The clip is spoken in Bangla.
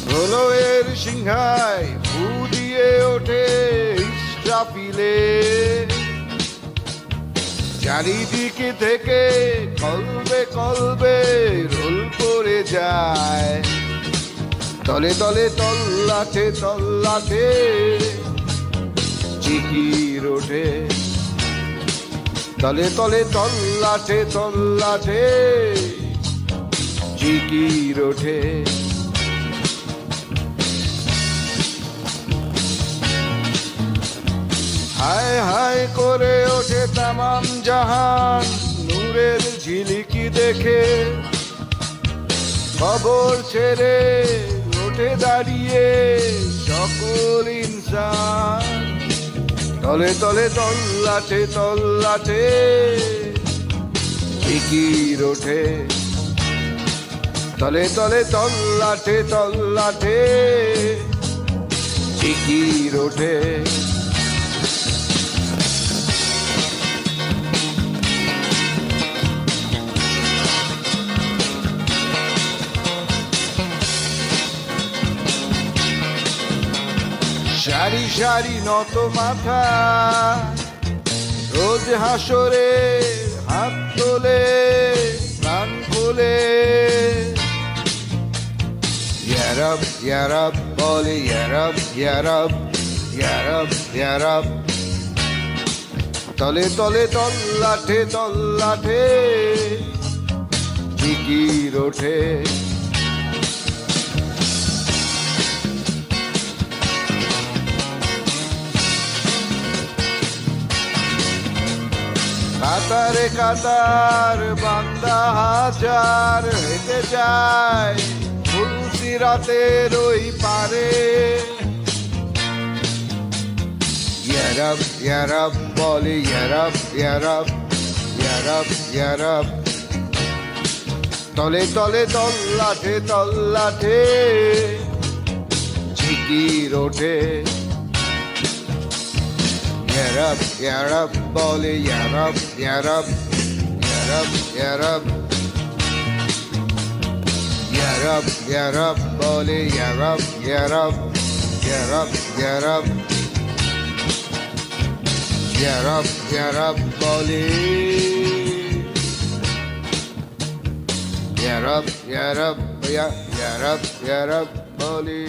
প্রলয়ের সিংহায় ফু দিয়ে ওঠে ইসরাফিলে, চারিদিকে থেকে কলবে কলবে রোল পড়ে যায়। তলে তলে তল্লাটে তল্লাটে জিকির ওঠে, তলে তলে তল্লাটে তল্লাটে জিকির ওঠে। হায় হায় করে ওঠে তামাম জাহান নূরের ঝিলিকি দেখে, খবর ছেড়ে ওঠে দাঁড়িয়ে সকল ইনসান। তলে তলে তল্লাটে তল্লাটে জিকির ওঠে, তলে তলে তল্লাটে তল্লাটে জিকির ওঠে। সারি সারি নত মাথা রোজ হাসরে হাত তোলে প্রাণ খোলে, ইয়া রব ইয়া রব বলে, ইয়া রব ইয়া রব ইয়া রব ইয়া রব। তলে তলে তল্লাটে তল্লাটে জিকির ওঠে, কাতারে কাতার বান্দা হাজার হেঁটে যায় ফুলসিরাতের ওই পারে। ইয়া রব ইয়া রব বলে, ইয়া রব ইয়া রব ইয়া রব ইয়া রব। তলে তলে তল্লাটে তল্লাটে জিকির ওঠে, ইয়া রব ইয়া রব বলে, ইয়া রব ইয়া রব ইয়া রব ইয়া রব। ইয়া রব ইয়া রব বলে, ইয়া রব ইয়া রব ইয়া রব ইয়া রব। ইয়া রব ইয়া রব বলে, ইয়া রব ইয়া রব ইয়া রব ইয়া রব বলে।